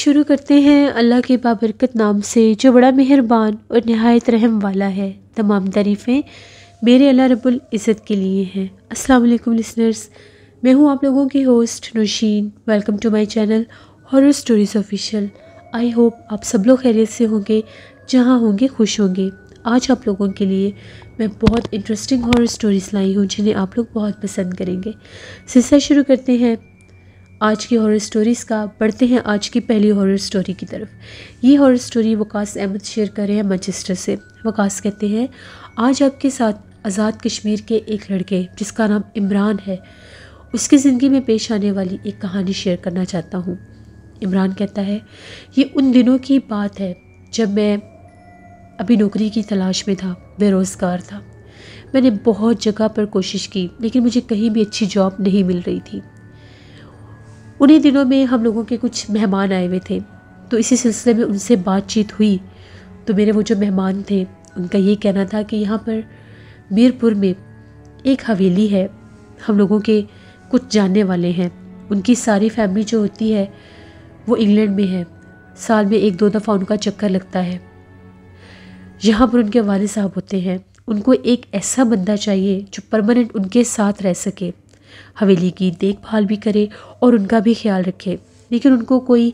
शुरू करते हैं अल्लाह के बाबरकत नाम से जो बड़ा मेहरबान और नहायत रहम वाला है। तमाम तारीफ़ें मेरे अल्लाह रब्बुल इज़्ज़त के लिए हैं। अस्सलाम वालेकुम लिसनर्स, मैं हूँ आप लोगों की host Nausheen. Welcome to my channel horror stories official. I hope आप सब लोग खैरियत से होंगे, जहाँ होंगे खुश होंगे। आज आप लोगों के लिए मैं बहुत इंटरेस्टिंग हॉरर स्टोरीज़ लाई हूँ जिन्हें आप लोग बहुत पसंद करेंगे। सिलसिला शुरू करते हैं आज की हॉरर स्टोरीज़ का। बढ़ते हैं आज की पहली हॉरर स्टोरी की तरफ। ये horror story Waqas Ahmed share कर रहे हैं मैनचेस्टर से। वकास कहते हैं, आज आपके साथ आज़ाद कश्मीर के एक लड़के जिसका नाम इमरान है, उसकी ज़िंदगी में पेश आने वाली एक कहानी शेयर करना चाहता हूँ। इमरान कहता है, ये उन दिनों की बात है जब मैं अभी नौकरी की तलाश में था, बेरोज़गार था। मैंने बहुत जगह पर कोशिश की लेकिन मुझे कहीं भी अच्छी जॉब नहीं मिल रही थी। उन्हीं दिनों में हम लोगों के कुछ मेहमान आए हुए थे, तो इसी सिलसिले में उनसे बातचीत हुई। तो मेरे वो जो मेहमान थे उनका ये कहना था कि यहाँ पर मीरपुर में एक हवेली है, हम लोगों के कुछ जानने वाले हैं। उनकी सारी फैमिली जो होती है वो इंग्लैंड में है, साल में 1-2 दफ़ा उनका चक्कर लगता है। यहाँ पर उनके वालिद साहब होते हैं, उनको एक ऐसा बंदा चाहिए जो परमानेंट उनके साथ रह सके, हवेली की देखभाल भी करे और उनका भी ख्याल रखे। लेकिन उनको कोई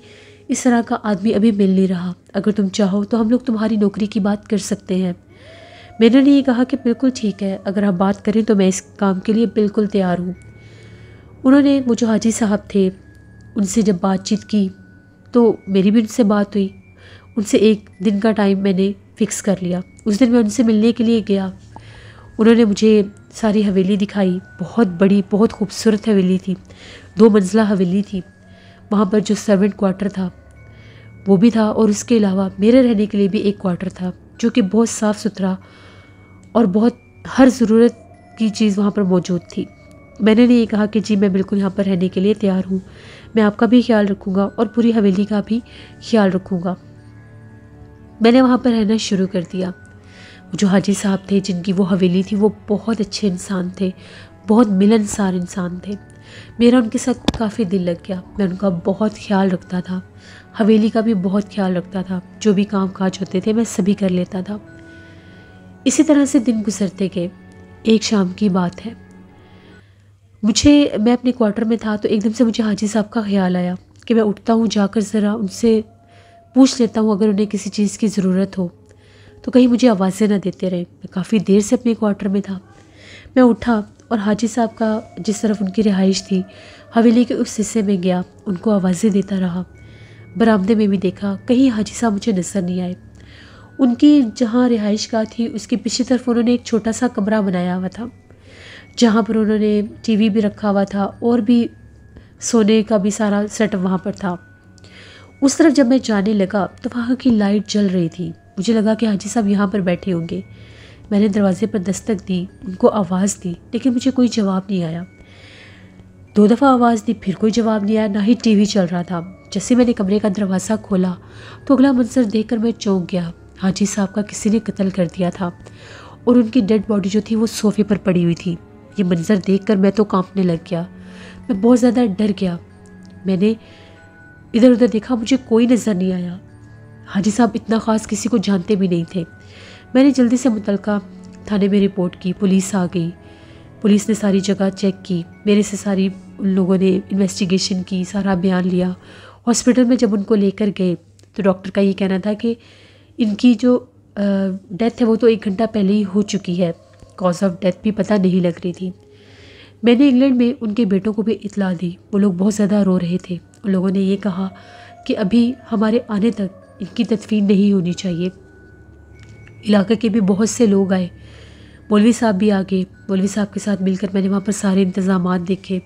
इस तरह का आदमी अभी मिल नहीं रहा। अगर तुम चाहो तो हम लोग तुम्हारी नौकरी की बात कर सकते हैं। मैंने ये कहा कि बिल्कुल ठीक है, अगर आप बात करें तो मैं इस काम के लिए बिल्कुल तैयार हूँ। उन्होंने वो जो हाजी साहब थे उनसे जब बातचीत की तो मेरी भी उनसे बात हुई। उनसे एक दिन का टाइम मैंने फ़िक्स कर लिया। उस दिन मैं उनसे मिलने के लिए गया। उन्होंने मुझे सारी हवेली दिखाई। बहुत बड़ी, बहुत खूबसूरत हवेली थी, 2 मंजिला हवेली थी। वहाँ पर जो सर्वेंट क्वार्टर था वो भी था और उसके अलावा मेरे रहने के लिए भी एक क्वार्टर था जो कि बहुत साफ़ सुथरा और बहुत हर ज़रूरत की चीज़ वहाँ पर मौजूद थी। मैंने ये कहा कि जी मैं बिल्कुल यहाँ पर रहने के लिए तैयार हूँ, मैं आपका भी ख्याल रखूँगा और पूरी हवेली का भी ख्याल रखूँगा। मैंने वहाँ पर रहना शुरू कर दिया। जो हाजी साहब थे जिनकी वो हवेली थी वो बहुत अच्छे इंसान थे, बहुत मिलनसार इंसान थे। मेरा उनके साथ काफ़ी दिल लग गया। मैं उनका बहुत ख्याल रखता था, हवेली का भी बहुत ख्याल रखता था। जो भी काम काज होते थे मैं सभी कर लेता था। इसी तरह से दिन गुजरते गए। एक शाम की बात है, मैं अपने क्वार्टर में था तो एकदम से मुझे हाजी साहब का ख्याल आया कि मैं उठता हूँ, जाकर ज़रा उनसे पूछ लेता हूँ अगर उन्हें किसी चीज़ की ज़रूरत हो तो कहीं मुझे आवाज़ें ना देते रहे। मैं काफ़ी देर से अपने क्वार्टर में था। मैं उठा और हाजी साहब का जिस तरफ उनकी रिहाइश थी हवेली के उस हिस्से में गया, उनको आवाज़ें देता रहा। बरामदे में भी देखा, कहीं हाजी साहब मुझे नज़र नहीं आए। उनकी जहाँ रिहाइश का थी उसके पीछे तरफ उन्होंने एक छोटा सा कमरा बनाया हुआ था जहाँ पर उन्होंने टीवी भी रखा हुआ था और भी सोने का भी सारा सेटअप वहाँ पर था। उस तरफ जब मैं जाने लगा तो वहाँ की लाइट जल रही थी। मुझे लगा कि हाजी साहब यहाँ पर बैठे होंगे। मैंने दरवाजे पर दस्तक दी, उनको आवाज़ दी लेकिन मुझे कोई जवाब नहीं आया। 2 दफ़ा आवाज़ दी, फिर कोई जवाब नहीं आया, ना ही टीवी चल रहा था। जैसे मैंने कमरे का दरवाज़ा खोला तो अगला मंजर देखकर मैं चौंक गया। हाजी साहब का किसी ने कत्ल कर दिया था और उनकी डेड बॉडी जो थी वो सोफे पर पड़ी हुई थी। ये मंजर देखकर मैं तो कांपने लग गया। मैं बहुत ज़्यादा डर गया। मैंने इधर उधर देखा, मुझे कोई नज़र नहीं आया। हाजी साहब इतना ख़ास किसी को जानते भी नहीं थे। मैंने जल्दी से मुतलका थाने में रिपोर्ट की। पुलिस आ गई। पुलिस ने सारी जगह चेक की, मेरे से सारी उन लोगों ने इन्वेस्टिगेशन की, सारा बयान लिया। हॉस्पिटल में जब उनको लेकर गए तो डॉक्टर का ये कहना था कि इनकी जो डेथ है वो तो 1 घंटा पहले ही हो चुकी है। कॉज ऑफ डेथ भी पता नहीं लग रही थी। मैंने इंग्लैंड में उनके बेटों को भी इतला दी। वो लोग बहुत ज़्यादा रो रहे थे। उन लोगों ने ये कहा कि अभी हमारे आने तक इनकी तदफीन नहीं होनी चाहिए। इलाके के भी बहुत से लोग आए, मौलवी साहब भी आ गए। मौलवी साहब के साथ मिलकर मैंने वहाँ पर सारे इंतज़ामात देखे,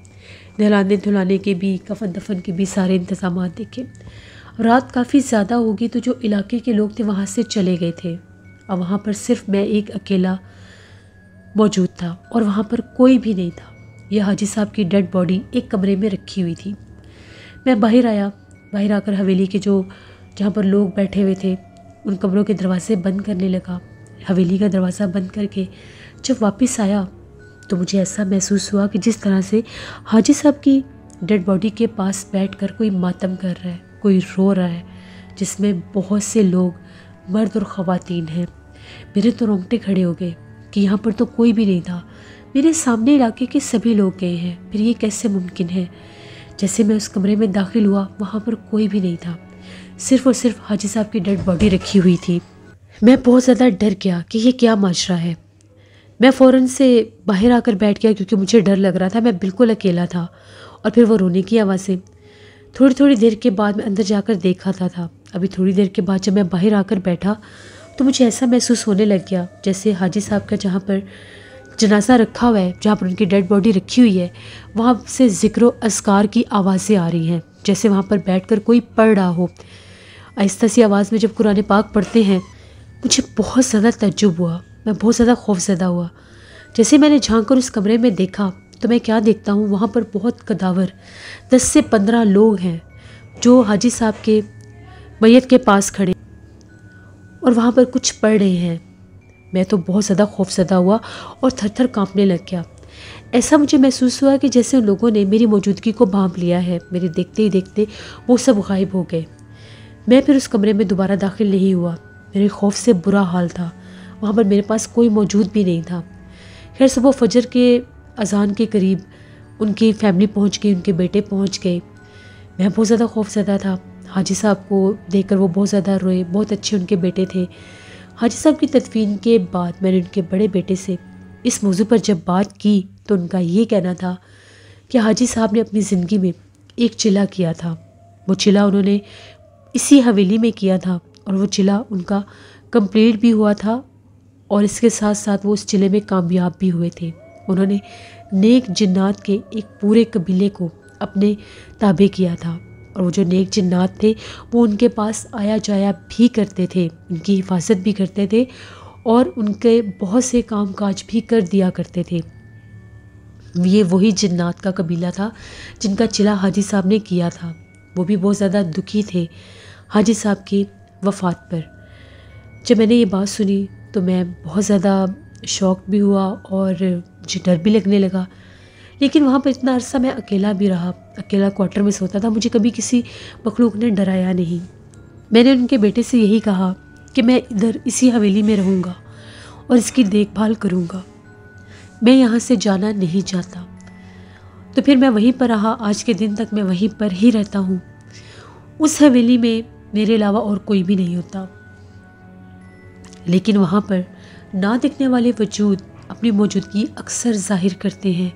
नहलाने धुलाने के भी, कफन दफन के भी सारे इंतज़ामात देखे। रात काफ़ी ज़्यादा होगी तो जो इलाके के लोग थे वहाँ से चले गए थे। अब वहाँ पर सिर्फ मैं एक अकेला मौजूद था और वहाँ पर कोई भी नहीं था। यह हाजी साहब की डेड बॉडी एक कमरे में रखी हुई थी। मैं बाहर आया। बाहर आकर हवेली के जहाँ पर लोग बैठे हुए थे उन कमरों के दरवाजे बंद करने लगा। हवेली का दरवाज़ा बंद करके जब वापस आया तो मुझे ऐसा महसूस हुआ कि जिस तरह से हाजी साहब की डेड बॉडी के पास बैठकर कोई मातम कर रहा है, कोई रो रहा है, जिसमें बहुत से लोग मर्द और ख़वातीन हैं। मेरे तो रोंगटे खड़े हो गए कि यहाँ पर तो कोई भी नहीं था। मेरे सामने इलाके के सभी लोग गए हैं, फिर ये कैसे मुमकिन है। जैसे मैं उस कमरे में दाखिल हुआ, वहाँ पर कोई भी नहीं था, सिर्फ़ और सिर्फ हाजी साहब की डेड बॉडी रखी हुई थी। मैं बहुत ज़्यादा डर गया कि ये क्या माजरा है। मैं फ़ौरन से बाहर आकर बैठ गया क्योंकि मुझे डर लग रहा था। मैं बिल्कुल अकेला था। और फिर वो रोने की आवाज़ें। थोड़ी थोड़ी देर के बाद मैं अंदर जाकर देखा था। अभी थोड़ी देर के बाद जब मैं बाहर आकर बैठा तो मुझे ऐसा महसूस होने लग गया जैसे हाजी साहब का जहाँ पर जनाजा रखा हुआ है, जहाँ पर उनकी डेड बॉडी रखी हुई है, वहाँ से ज़िक्र अस्कार की आवाज़ें आ रही हैं, जैसे वहाँ पर बैठकर कोई पढ़ रहा हो। आहिस्ता सी आवाज़ में जब कुरान पाक पढ़ते हैं, मुझे बहुत ज़्यादा तज्जुब हुआ। मैं बहुत ज़्यादा खौफज़दा हुआ। जैसे मैंने झांक कर उस कमरे में देखा तो मैं क्या देखता हूँ, वहाँ पर बहुत कदावर 10 से 15 लोग हैं जो हाजी साहब के मैयत के पास खड़े और वहाँ पर कुछ पढ़ रहे हैं। मैं तो बहुत ज़्यादा खौफज़दा हुआ और थर थर काँपने लग गया। ऐसा मुझे महसूस हुआ कि जैसे उन लोगों ने मेरी मौजूदगी को भांप लिया है। मेरे देखते ही देखते वो सब गायब हो गए। मैं फिर उस कमरे में दोबारा दाखिल नहीं हुआ। मेरे खौफ से बुरा हाल था। वहाँ पर मेरे पास कोई मौजूद भी नहीं था। खैर सुबह फजर के अजान के करीब उनकी फैमिली पहुँच गई, उनके बेटे पहुँच गए। मैं बहुत ज़्यादा खौफज़दा था। हाजी साहब को देखकर वो बहुत ज़्यादा रोए। बहुत अच्छे उनके बेटे थे। हाजी साहब की तदफीन के बाद मैंने उनके बड़े बेटे से इस मौजू पर जब बात की तो उनका ये कहना था कि हाजी साहब ने अपनी ज़िंदगी में एक चिला किया था। वो चिला उन्होंने इसी हवेली में किया था और वो चिला उनका कंप्लीट भी हुआ था और इसके साथ साथ वो उस चिले में कामयाब भी हुए थे। उन्होंने नेक जिन्नात के एक पूरे कबीले को अपने ताबे किया था और वो जो नेक जिन्नात थे वो उनके पास आया जाया भी करते थे, उनकी हिफाजत भी करते थे और उनके बहुत से काम काज भी कर दिया करते थे। ये वही जिन्नात का कबीला था जिनका चिला हाजी साहब ने किया था। वो भी बहुत ज़्यादा दुखी थे हाजी साहब की वफ़ात पर। जब मैंने ये बात सुनी तो मैं बहुत ज़्यादा शॉक भी हुआ और मुझे डर भी लगने लगा। लेकिन वहाँ पर इतना अरसा मैं अकेला भी रहा, अकेला क्वार्टर में सोता था। मुझे कभी किसी मखलूक ने डराया नहीं। मैंने उनके बेटे से यही कहा कि मैं इधर इसी हवेली में रहूँगा और इसकी देखभाल करूँगा, मैं यहाँ से जाना नहीं चाहता। तो फिर मैं वहीं पर रहा। आज के दिन तक मैं वहीं पर ही रहता हूँ। उस हवेली में मेरे अलावा और कोई भी नहीं होता। लेकिन वहाँ पर ना दिखने वाले वजूद अपनी मौजूदगी अक्सर जाहिर करते हैं।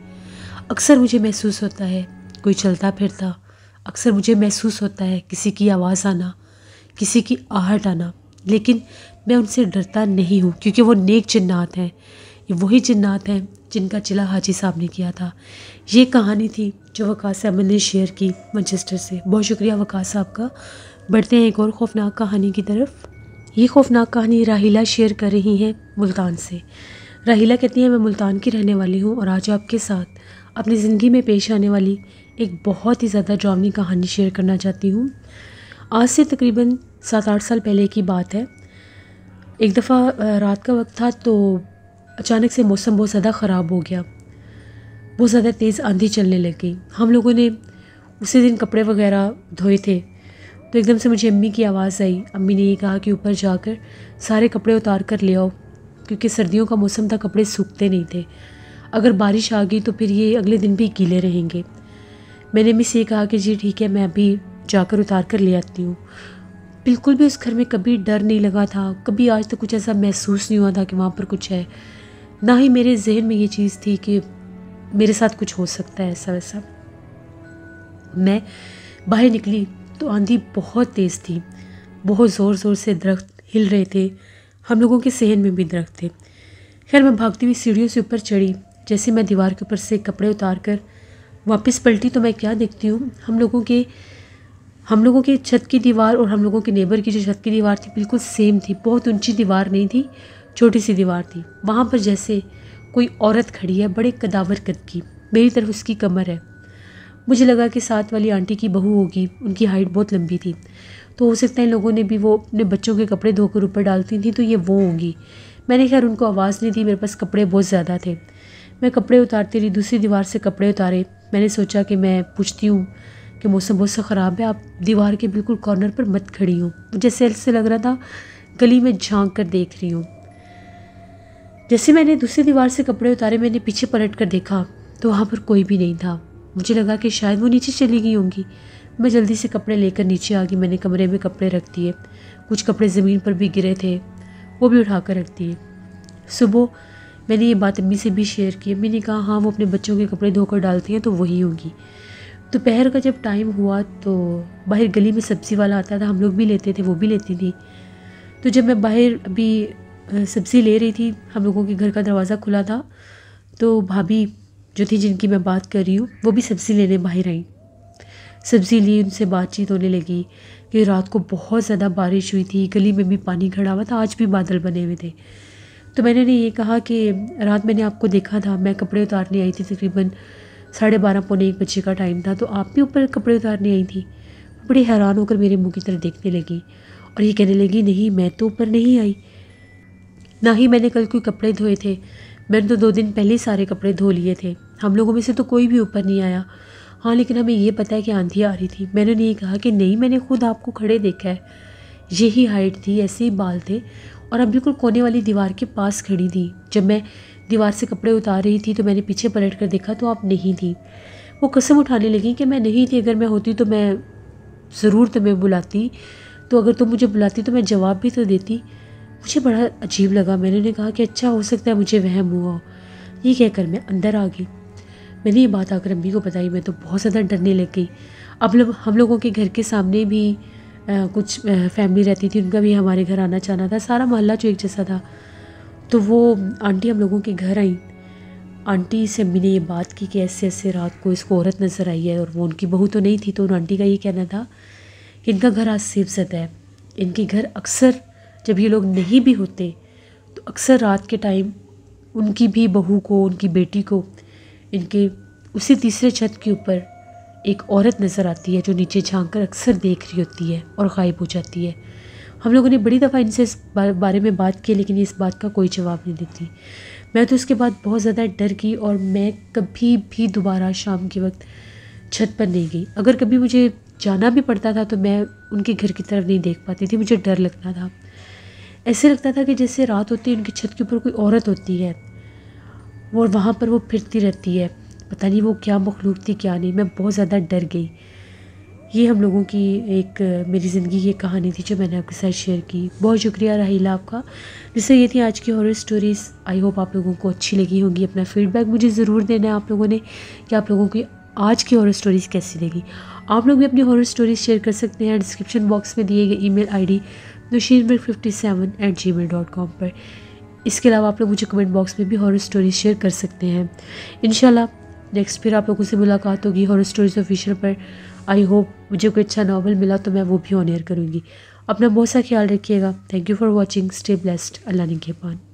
अक्सर मुझे महसूस होता है कोई चलता फिरता। अक्सर मुझे महसूस होता है किसी की आवाज़ आना, किसी की आहट आना। लेकिन मैं उनसे डरता नहीं हूँ क्योंकि वो नेक जिन्नात हैं। ये वही जिन्नात हैं जिनका चिला हाजी साहब ने किया था। ये कहानी थी जो वकास अहमद ने शेयर की मैनचेस्टर से। बहुत शुक्रिया वकास साहब का। बढ़ते हैं एक और खौफनाक कहानी की तरफ। ये खौफनाक कहानी राहिला शेयर कर रही हैं मुल्तान से। राहिला कहती हैं, मैं मुल्तान की रहने वाली हूँ और आज आपके साथ अपनी ज़िंदगी में पेश आने वाली एक बहुत ही ज़्यादा ड्रावनी कहानी शेयर करना चाहती हूँ। आज से तकरीबन 7-8 साल पहले की बात है। एक दफ़ा रात का वक्त था तो अचानक से मौसम बहुत ज़्यादा ख़राब हो गया। बहुत ज़्यादा तेज़ आंधी चलने लग गई। हम लोगों ने उसी दिन कपड़े वगैरह धोए थे तो एकदम से मुझे अम्मी की आवाज़ आई। अम्मी ने ये कहा कि ऊपर जाकर सारे कपड़े उतार कर ले आओ क्योंकि सर्दियों का मौसम था, कपड़े सूखते नहीं थे। अगर बारिश आ गई तो फिर ये अगले दिन भी गीले रहेंगे। मैंने अम्मी से ये कहा कि जी ठीक है, मैं अभी जाकर उतार कर ले आती हूँ। बिल्कुल भी उस घर में कभी डर नहीं लगा था। कभी आज तक कुछ ऐसा महसूस नहीं हुआ था कि वहाँ पर कुछ है। ना ही मेरे जहन में ये चीज़ थी कि मेरे साथ कुछ हो सकता है ऐसा वैसा। मैं बाहर निकली तो आंधी बहुत तेज़ थी। बहुत ज़ोर ज़ोर से दरख्त हिल रहे थे। हम लोगों के सहन में भी दरख्त थे। खैर मैं भागती हुई सीढ़ियों से ऊपर चढ़ी। जैसे मैं दीवार के ऊपर से कपड़े उतार कर वापस पलटी तो मैं क्या देखती हूँ, हम लोगों के छत की दीवार और हम लोगों के नेबर की जो छत की दीवार थी बिल्कुल सेम थी। बहुत ऊंची दीवार नहीं थी, छोटी सी दीवार थी। वहाँ पर जैसे कोई औरत खड़ी है, बड़े कदावर कद की। मेरी तरफ उसकी कमर है। मुझे लगा कि साथ वाली आंटी की बहू होगी, उनकी हाइट बहुत लंबी थी। तो हो सकता है इन लोगों ने भी वो अपने बच्चों के कपड़े धोकर ऊपर डालती थी तो ये वो होंगी। मैंने खैर उनको आवाज़ नहीं दी, मेरे पास कपड़े बहुत ज़्यादा थे। मैं कपड़े उतारती रही, दूसरी दीवार से कपड़े उतारे। मैंने सोचा कि मैं पूछती हूँ कि मौसम बहुत सा ख़राब है, आप दीवार के बिल्कुल कॉर्नर पर मत खड़ी हो। जैसे ऐसे लग रहा था गली में झांक कर देख रही हूँ। जैसे मैंने दूसरी दीवार से कपड़े उतारे, मैंने पीछे पलट कर देखा तो वहाँ पर कोई भी नहीं था। मुझे लगा कि शायद वो नीचे चली गई होंगी। मैं जल्दी से कपड़े लेकर नीचे आ गई। मैंने कमरे में कपड़े रख दिए, कुछ कपड़े ज़मीन पर भी गिरे थे वो भी उठा कर रख दिए। सुबह मैंने ये बात अम्मी से भी शेयर की। अम्मी ने कहा हाँ वो अपने बच्चों के कपड़े धोकर डालती हैं तो वही होगी। दोपहर का जब टाइम हुआ तो बाहर गली में सब्ज़ी वाला आता था, हम लोग भी लेते थे, वो भी लेती थी। तो जब मैं बाहर अभी सब्ज़ी ले रही थी, हम लोगों के घर का दरवाज़ा खुला था, तो भाभी जो थी जिनकी मैं बात कर रही हूँ वो भी सब्ज़ी लेने बाहर आई। सब्ज़ी ली, उनसे बातचीत होने लगी कि रात को बहुत ज़्यादा बारिश हुई थी, गली में भी पानी खड़ा हुआ था, आज भी बादल बने हुए थे। तो मैंने ये कहा कि रात मैंने आपको देखा था, मैं कपड़े उतारने आई थी, तकरीबन 12:30 पौने 1 बजे का टाइम था, तो आप भी ऊपर कपड़े उतारने आई थी। बड़ी हैरान होकर मेरे मुँह की तरफ देखने लगी और ये कहने लगी नहीं मैं तो ऊपर नहीं आई, ना ही मैंने कल कोई कपड़े धोए थे, मैंने तो 2 दिन पहले ही सारे कपड़े धो लिए थे, हम लोगों में से तो कोई भी ऊपर नहीं आया। हाँ लेकिन हमें ये पता है कि आंधी आ रही थी। मैंने ये कहा कि नहीं मैंने खुद आपको खड़े देखा है, यही हाइट थी, ऐसे ही बाल थे और अब बिल्कुल कोने वाली दीवार के पास खड़ी थी। जब मैं दीवार से कपड़े उतार रही थी तो मैंने पीछे पलट कर देखा तो आप नहीं थी। वो कसम उठाने लगी कि मैं नहीं थी, अगर मैं होती तो मैं ज़रूर तुम्हें बुलाती, तो अगर तुम मुझे बुलाती तो मैं जवाब भी तो देती। मुझे बड़ा अजीब लगा। मैंने कहा कि अच्छा हो सकता है मुझे वहम हुआ हो। ये कहकर मैं अंदर आ गई। मैंने ये बात आकर अम्मी को बताई, मैं तो बहुत ज़्यादा डरने लग गई। अब हम लोगों के घर के सामने भी कुछ फैमिली रहती थी, उनका भी हमारे घर आना जाना था, सारा मोहल्ला जो एक जैसा था। तो वो आंटी हम लोगों के घर आई। आंटी से अम्मी ने ये बात की कि ऐसे ऐसे रात को इसको औरत नज़र आई है, और वो उनकी बहू तो नहीं थी। तो उन आंटी का ये कहना था कि इनका घर आज सिफसत है, इनके घर अक्सर जब ये लोग नहीं भी होते तो अक्सर रात के टाइम उनकी भी बहू को, उनकी बेटी को, इनके उसी तीसरे छत के ऊपर एक औरत नज़र आती है जो नीचे झांक कर अक्सर देख रही होती है और गायब हो जाती है। हम लोगों ने बड़ी दफ़ा इनसे इस बारे में बात की, लेकिन ये इस बात का कोई जवाब नहीं देती। मैं तो उसके बाद बहुत ज़्यादा डर गई और मैं कभी भी दोबारा शाम के वक्त छत पर नहीं गई। अगर कभी मुझे जाना भी पड़ता था तो मैं उनके घर की तरफ नहीं देख पाती थी, मुझे डर लगता था। ऐसे लगता था कि जैसे रात होती है उनकी छत के ऊपर कोई औरत होती है और वहाँ पर वो फिरती रहती है, पता नहीं वो क्या मखलूक थी क्या नहीं। मैं बहुत ज़्यादा डर गई। ये हम लोगों की एक मेरी ज़िंदगी की कहानी थी जो मैंने आपके साथ शेयर की। बहुत शुक्रिया राहिला आपका। जिससे ये थी आज की हॉरर स्टोरीज़। आई होप आप लोगों को अच्छी लगी होगी। अपना फीडबैक मुझे ज़रूर देना है आप लोगों ने कि आप लोगों की आज की हॉरर स्टोरीज़ कैसी लगी। आप लोग भी अपनी हॉरर स्टोरीज़ शेयर कर सकते हैं डिस्क्रिप्शन बॉक्स में दिए गए email ID nusheermilk57@gmail.com पर। इसके अलावा आप लोग मुझे कमेंट बॉक्स में भी हॉरर स्टोरीज शेयर कर सकते हैं। इंशाल्लाह नेक्स्ट फिर आप लोगों से मुलाकात होगी हॉरर स्टोरीज ऑफिशियल पर। आई होप मुझे कोई अच्छा नावल मिला तो मैं वो भी ऑन एयर करूँगी। अपना बहुत सा ख्याल रखिएगा। Thank you for watching. Stay blessed. अल्लाह निगहबान।